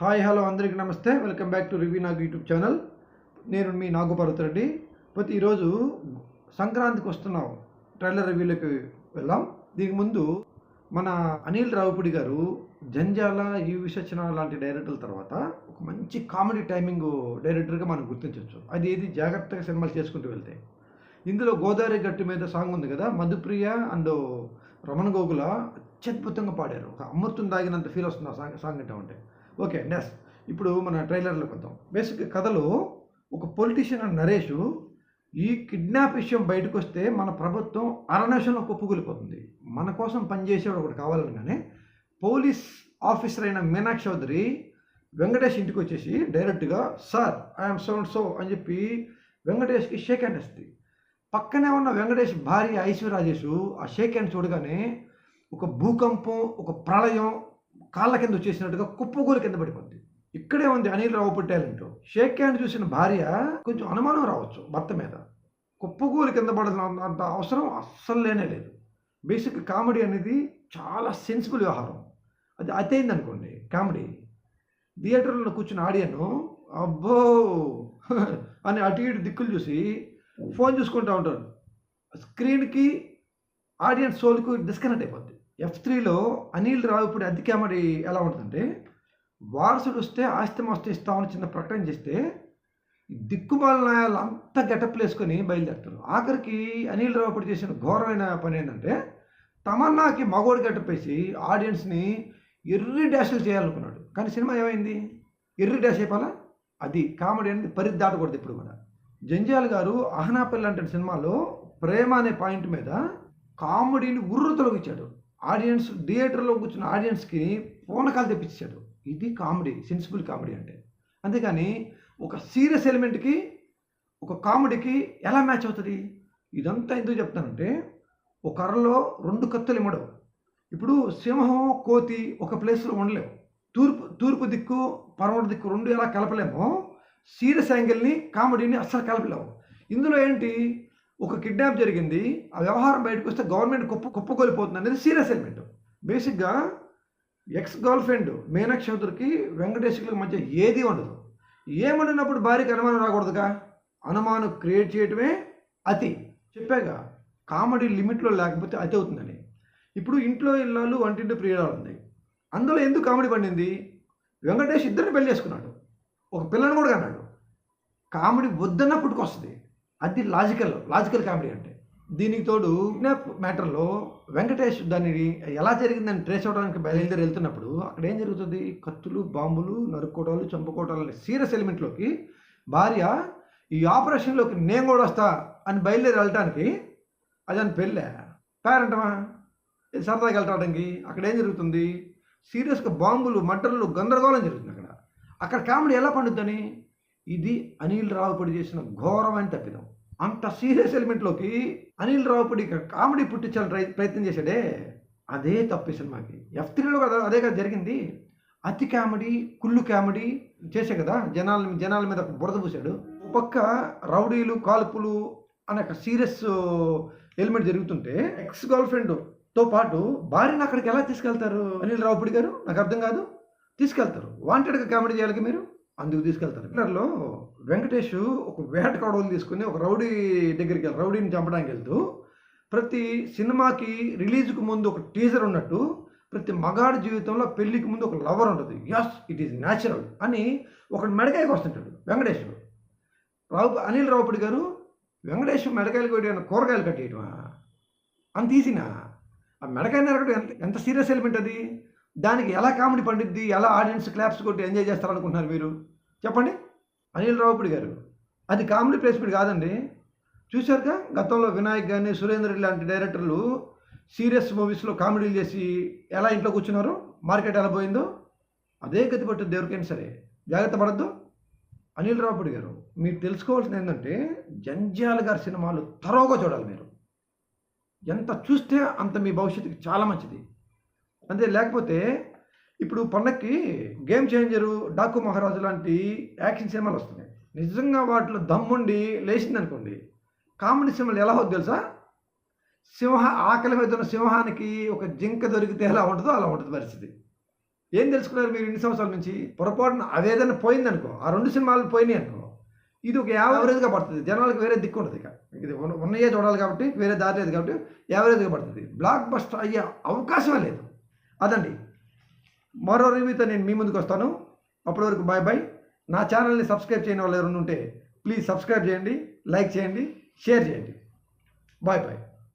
Hi hello అందరికీ నమస్తే. Welcome back to review Nagu YouTube channel. నేను మీ నాగు పర్వతరెడ్డి. ఈరోజు సంక్రాంతికి వస్తున్నాం. ట్రైలర్ రివ్యూలోకి వెళ్దాం. దీనికి ముందు మన అనిల్ రావిపూడి గారు జంజాల, ఈవి సత్యనారాయణ లాంటి డైరెక్టర్ల తర్వాత ఒక మంచి కామెడీ టైమింగ్ డైరెక్టర్గా మనం గుర్తించవచ్చు. అది ఏది జాగ్రత్తగా సినిమాలు చేసుకుంటూ వెళ్తే. ఇందులో గోదావరి గట్టు మీద సాంగ్ ఉంది కదా, మధుప్రియ అండ్ రమణ గోగుల అత్యద్భుతంగా పాడారు. ఒక అమృతం దాగినంత ఫీల్ వస్తుంది ఆ సాంగ్ అంటే ఉంటే. ఓకే, నెక్స్ట్ ఇప్పుడు మన ట్రైలర్లోకి వద్దాం. బేసిక్ కథలో ఒక పొలిటీషియన్ అండ్ నరేష్ ఈ కిడ్నాప్ విషయం బయటకు వస్తే మన ప్రభుత్వం అరనిమిషంలో కుప్పకూలిపోతుంది. మన కోసం పనిచేసేవాడు ఒకటి కావాలనగానే పోలీస్ ఆఫీసర్ అయిన మీనాక్షి చౌదరి వెంకటేష్ ఇంటికి వచ్చేసి డైరెక్ట్గా sir I'm so and so అని చెప్పి వెంకటేష్కి షేక్ హ్యాండ్ ఇస్తుంది. పక్కనే ఉన్న వెంకటేష్ భార్య ఐశ్వర్యరాజేష్ ఆ షేక్ హ్యాండ్ చూడగానే ఒక భూకంపం, ఒక ప్రళయం కాళ్ళ కింద వచ్చేసినట్టుగా కుప్పగూలి కింద పడిపోద్ది. ఇక్కడే ఉంది Anil Ravipudi talent. Shake hand చూసిన భార్య కొంచెం అనుమానం రావచ్చు భర్త మీద. కుప్పగూలి కింద పడాల్సినంత అవసరం అస్సలు లేనే లేదు. బేసిక్ కామెడీ అనేది చాలా సెన్సిబుల్ వ్యవహారం. అది అతయింది అనుకోండి కామెడీ. థియేటర్లో కూర్చున్న ఆడియన్ అబ్బో అని అటు ఇటు దిక్కులు చూసి ఫోన్ చూసుకుంటూ ఉంటారు. స్క్రీన్కి ఆడియన్స్ సోల్కు డిస్కనెక్ట్ అయిపోద్ది. F3లో అనిల్ రావిపూడి అద్దె కామెడీ ఎలా ఉంటుందంటే, వారసుడు వస్తే ఆస్తి మస్తు ఇస్తామని చిన్న ప్రకటన చేస్తే దిక్కుమాలిన నాయాలు అంతా గెటప్లు వేసుకొని బయలుదేరుతారు. ఆఖరికి అనిల్ రావిపూడి చేసిన ఘోరమైన పని ఏంటంటే, తమన్నాకి మగోడు గెటప్ వేసి ఆడియన్స్ని ఎర్రి డాష్లు చేయాలనుకున్నాడు. కానీ సినిమా ఏమైంది? ఎర్రి డాష్ అయిపోలా. అది కామెడీ అనేది పరిధి దాటకూడదు ఎప్పుడు కూడా. జంజాల్ గారు అహనాపల్లి అంటే సినిమాలో ప్రేమ అనే పాయింట్ మీద కామెడీని తొలగించాడు. ఆడియన్స్ థియేటర్లో కూర్చున్న ఆడియన్స్కి పూనకాలు తెప్పించాడు. ఇది కామెడీ, సెన్సిబుల్ కామెడీ అంటే. అంతేకాని ఒక సీరియస్ ఎలిమెంట్కి ఒక కామెడీకి ఎలా మ్యాచ్ అవుతుంది? ఇదంతా ఎందుకు చెప్తానంటే, ఒక కర్రలో రెండు కత్తులు ఇమ్మడవు. ఇప్పుడు సింహం, కోతి ఒక ప్లేస్లో ఉండలేవు. తూర్పు దిక్కు, పడమర దిక్కు రెండు ఎలా కలపలేమో, సీరియస్ యాంగిల్ని కామెడీని అస్సలు కలపలేము. ఇందులో ఏంటి, ఒక కిడ్నాప్ జరిగింది, ఆ వ్యవహారం బయటకు వస్తే గవర్నమెంట్ కుప్పకొలిపోతుంది అనేది సీరియస్ ఎలిమెంట్. బేసిక్గా ఎక్స్ గర్ల్ ఫ్రెండ్ మీనాక్షి చౌదరికి వెంకటేశ్వర్లకు మధ్య ఏది ఉండదు. ఏమండినప్పుడు భార్యకి అనుమానం రాకూడదుగా. అనుమానం క్రియేట్ చేయడమే అతి. చెప్పాగా, కామెడీ లిమిట్లో లేకపోతే అతి అవుతుందని. ఇప్పుడు ఇంట్లో ఇల్లాలు, వంటింటి ప్రియురాలు ఉంది. అందులో ఎందుకు కామెడీ పండింది? వెంకటేష్ ఇద్దరిని పెళ్లి చేసుకున్నాడు, ఒక పిల్లని కూడా కన్నాడు. కామెడీ వద్దన్నప్పటికి వస్తుంది. అది లాజికల్ కామెడీ అంటే. దీనికి తోడు కిడ్నాప్ మ్యాటర్లో వెంకటేష్ దాన్ని ఎలా జరిగిందని ట్రేస్ అవడానికి బయలుదేరి వెళ్తున్నప్పుడు అక్కడ ఏం జరుగుతుంది? కత్తులు, బాంబులు, నరుక్కోవటాలు, చంపుకోవటాలు అనే సీరియస్ ఎలిమెంట్లోకి భార్య ఈ ఆపరేషన్లోకి నేను కూడా వస్తా అని బయలుదేరి వెళ్ళటానికి, అది అని పెళ్ళే పేరంటమా సరదాగా వెళ్ళటానికి. అక్కడ ఏం జరుగుతుంది? సీరియస్గా బాంబులు, మర్డర్లు, గందరగోళం జరుగుతుంది అక్కడ కామెడీ ఎలా పండుద్దని. ఇది అనిల్ రావిపూడి చేసిన ఘోరమైన తప్పిదం. అంత సీరియస్ ఎలిమెంట్లోకి అనిల్ రావిపూడి కామెడీ పుట్టించాలని ప్రయత్నం చేశాడే, అదే తప్పు సినిమాకి. F3లో కదా అదే కదా జరిగింది. అతి కామెడీ, కుళ్ళు కామెడీ చేసే కదా జనాల మీద బురద పూసాడు. పక్క రౌడీలు, కాల్పులు అనే ఒక సీరియస్ ఎలిమెంట్ జరుగుతుంటే ఎక్స్ గర్ల్ ఫ్రెండ్తో పాటు భార్యను అక్కడికి ఎలా తీసుకెళ్తారు అనిల్ రావిపూడి గారు? నాకు అర్థం కాదు. తీసుకెళ్తారు, వాంటెడ్గా కామెడీ చేయాలి మీరు, అందుకు తీసుకెళ్తారు. ట్రైలర్లో వెంకటేష్ ఒక వేటకాడవలు తీసుకుని ఒక రౌడీ దగ్గరికి రౌడీని చంపడానికి వెళ్తూ, ప్రతి సినిమాకి రిలీజ్కు ముందు ఒక టీజర్ ఉన్నట్టు ప్రతి మగాడి జీవితంలో పెళ్లికి ముందు ఒక లవర్ ఉంటుంది. యస్, ఇట్ ఈస్ న్యాచురల్ అని ఒకటి మెడకాయకి వస్తుంటాడు వెంకటేష్. అనిల్ రావిపూడి గారు వెంకటేష్ మెడకాయలు కొట్టి కూరగాయలు కట్టేయటమా అని తీసినా ఆ మెడకాయ నరకడం ఎంత సీరియస్ ఎలిమెంట్ అది. దానికి ఎలా కామెడీ పండిద్ది, ఎలా ఆడియన్స్ క్లాప్స్ కొట్టి ఎంజాయ్ చేస్తారనుకుంటున్నారు మీరు? చెప్పండి. అనిల్ రావిపూడి గారు అది కామెడీ ప్లేస్మెంట్ కాదండి. చూశారుగా గతంలో వినాయక్ కానీ, సురేందర్ రెడ్డి లాంటి డైరెక్టర్లు సీరియస్ మూవీస్లో కామెడీలు చేసి ఎలా ఇంట్లో కూర్చున్నారు, మార్కెట్ ఎలా పోయిందో అదే గతి పట్టుద్ది ఎవరికైనా సరే. జాగ్రత్త పడద్దు. అనిల్ రావిపూడి గారు మీరు తెలుసుకోవాల్సింది ఏంటంటే, జంజాల గారి సినిమాలు తరోగా చూడాలి మీరు. ఎంత చూస్తే అంత మీ భవిష్యత్తుకి చాలా మంచిది. అంతే, లేకపోతే ఇప్పుడు పండక్కి గేమ్ చేంజరు, డాకు మహారాజు లాంటి యాక్షన్ సినిమాలు వస్తున్నాయి. నిజంగా వాటిలో దమ్ముండి లేచిందనుకోండి, కామెడీ సినిమాలు ఎలా అవుతుంది తెలుసా? ఆకలి మీద ఉన్న సింహానికి ఒక జింక దొరికితే ఎలా ఉంటుందో అలా ఉంటుంది పరిస్థితి. ఏం తెలుసుకున్నారు మీరు ఇన్ని సంవత్సరాల నుంచి? పొరపాటున అదేదైనా పోయిందనుకో, ఆ 2 సినిమాలు పోయినాయి అనుకో, ఇది ఒక యావరేజ్‌గా పడుతుంది. జనాలకు వేరే దిక్కు ఉండదు ఇక. ఇది ఉన్నయే చూడాలి కాబట్టి వేరే దారి లేదు కాబట్టి యావరేజ్‌గా పడుతుంది. బ్లాక్ బస్టర్ అయ్యే అవకాశమే లేదు. అదండి. మరో రివ్యూతో నేను మీ ముందుకు వస్తాను. అప్పటి వరకు బాయ్ బాయ్. నా ఛానల్ని సబ్స్క్రైబ్ చేయని వాళ్ళు ఎవరైనా ఉంటే ప్లీజ్ సబ్స్క్రైబ్ చేయండి, లైక్ చేయండి, షేర్ చేయండి. Bye bye.